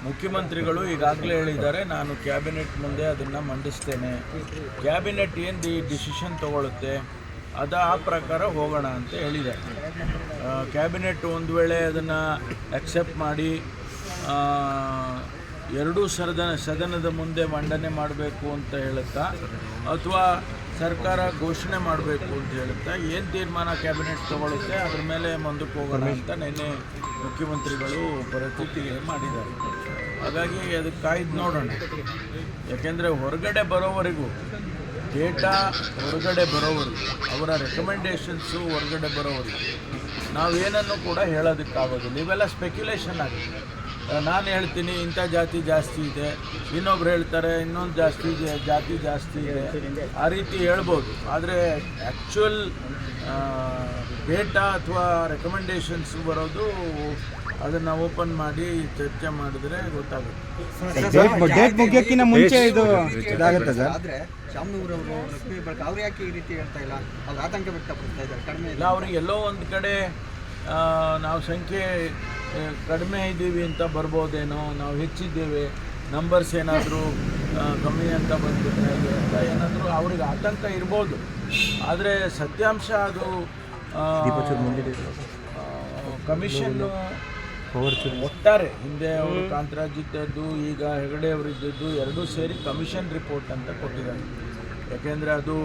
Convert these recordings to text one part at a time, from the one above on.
ಮುಖ್ಯಮಂತ್ರಿಗಳು ಈಗಾಗಲೇ ಹೇಳಿದ್ದಾರೆ, ನಾನು ಕ್ಯಾಬಿನೆಟ್ ಮುಂದೆ ಅದನ್ನು ಮಂಡಿಸ್ತೇನೆ. ಕ್ಯಾಬಿನೆಟ್ ಏನು ಡಿಸಿಷನ್ ತಗೊಳುತ್ತೆ ಆ ಪ್ರಕಾರ ಹೋಗೋಣ ಅಂತ ಹೇಳಿದ್ದಾರೆ. ಕ್ಯಾಬಿನೆಟ್ ಒಂದು ವೇಳೆ ಅದನ್ನು ಅಕ್ಸೆಪ್ಟ್ ಮಾಡಿ ಎರಡೂ ಸದನದ ಮುಂದೆ ಮಂಡನೆ ಮಾಡಬೇಕು ಅಂತ ಹೇಳುತ್ತಾ ಅಥವಾ ಸರ್ಕಾರ ಘೋಷಣೆ ಮಾಡಬೇಕು ಅಂತ ಹೇಳುತ್ತಾ ಏನು ತೀರ್ಮಾನ ಕ್ಯಾಬಿನೆಟ್ ತಗೊಳುತ್ತೆ ಅದ್ರ ಮೇಲೆ ಮುಂದಕ್ಕೆ ಹೋಗೋಣ ಅಂತ ನಿನ್ನೆ ಮುಖ್ಯಮಂತ್ರಿಗಳು ಪ್ರತಿಕ್ರಿಯೆ ಮಾಡಿದ್ದಾರೆ. ಹಾಗಾಗಿ ಅದಕ್ಕೆ ಕಾಯ್ದು ನೋಡೋಣ. ಯಾಕೆಂದರೆ ಹೊರಗಡೆ ಬರೋವರೆಗೂ ಡೇಟಾ ಹೊರಗಡೆ ಬರೋವರೆಗೂ ಅವರ ರೆಕಮೆಂಡೇಷನ್ಸು ಹೊರಗಡೆ ಬರೋವರೆಗೂ ನಾವೇನನ್ನು ಕೂಡ ಹೇಳೋದಕ್ಕಾಗೋದಿಲ್ಲ. ಇವೆಲ್ಲ ಸ್ಪೆಕ್ಯುಲೇಷನ್ ಆಗುತ್ತೆ. ನಾನು ಹೇಳ್ತೀನಿ ಇಂಥ ಜಾತಿ ಜಾಸ್ತಿ ಇದೆ, ಇನ್ನೊಬ್ರು ಹೇಳ್ತಾರೆ ಇನ್ನೊಂದು ಜಾತಿ ಜಾಸ್ತಿ ಇದೆ, ಆ ರೀತಿ ಹೇಳ್ಬೋದು. ಆದರೆ ಆ್ಯಕ್ಚುಯಲ್ ಡೇಟಾ ಅಥವಾ ರೆಕಮೆಂಡೇಷನ್ಸ್ ಬರೋದು ಅದನ್ನು ಓಪನ್ ಮಾಡಿ ಚರ್ಚೆ ಮಾಡಿದ್ರೆ ಗೊತ್ತಾಗುತ್ತೆ. ಡೇಟ್ ಮುಗಿಯೋಕ್ಕಿಂತ ಮುಂಚೆ ಇದಾಗುತ್ತೆ ಸರ್. ಆದರೆ ಶಾಮನೂರವರು ಲಕ್ಷ್ಮೀ ಬಳಕ ಅವ್ರು ಯಾಕೆ ಈ ರೀತಿ ಹೇಳ್ತಾ ಇಲ್ಲ? ಅವ್ರು ಆತಂಕ ವ್ಯಕ್ತಪಡ್ತಾ ಇದ್ದಾರೆ. ಕಡಿಮೆ ಇಲ್ಲ, ಅವ್ರಿಗೆ ಎಲ್ಲೋ ಒಂದು ಕಡೆ ನಾವು ಸಂಖ್ಯೆ ಕಡಿಮೆ ಇದ್ದೀವಿ ಅಂತ ಬರ್ಬೋದೇನೋ, ನಾವು ಹೆಚ್ಚಿದ್ದೇವೆ, ನಂಬರ್ಸ್ ಏನಾದರೂ ಕಮ್ಮಿ ಅಂತ ಬಂದ್ಬಿಟ್ರೆ ಅಂತ ಏನಾದರೂ ಅವ್ರಿಗೆ ಆತಂಕ ಇರ್ಬೋದು. ಆದರೆ ಸತ್ಯಾಂಶ ಅದು ಕಮಿಷನ್ನು ಒಟ್ಟಾರೆ ಹಿಂದೆ ಅವರು ಕಾಂತರಾಜ್ ಇದ್ದದ್ದು, ಈಗ ಹೆಗಡೆ ಅವರಿದ್ದದ್ದು ಎರಡೂ ಸೇರಿ ಕಮಿಷನ್ ರಿಪೋರ್ಟ್ ಅಂತ ಕೊಟ್ಟಿದ್ದಾರೆ. ಯಾಕೆಂದರೆ ಅದು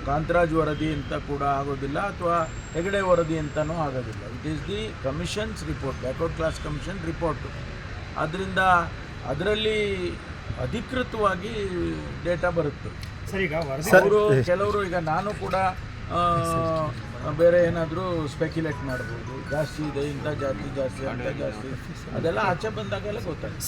ಕಾಂತರಾಜ್ ವರದಿ ಅಂತ ಕೂಡ ಆಗೋದಿಲ್ಲ ಅಥವಾ ಹೆಗಡೆ ವರದಿ ಅಂತಲೂ ಆಗೋದಿಲ್ಲ. It is the commissions report, backward class commission report. ಆದ್ದರಿಂದ ಅದರಲ್ಲಿ ಅಧಿಕೃತವಾಗಿ ಡೇಟಾ ಬರುತ್ತೆ. ಕೆಲವರು ಈಗ ನಾನು ಕೂಡ ಬೇರೆ ಏನಾದರೂ ಸ್ಪೆಕ್ಯುಲೇಟ್ ಮಾಡ್ಬೋದು, ಜಾಸ್ತಿ ಇದೆ, ಇಂಥ ಜಾತಿ ಜಾಸ್ತಿ, ಅಂಥ ಜಾಸ್ತಿ, ಅದೆಲ್ಲ ಆಚೆ ಬಂದಾಗೆಲ್ಲ ಗೊತ್ತಾಗುತ್ತೆ.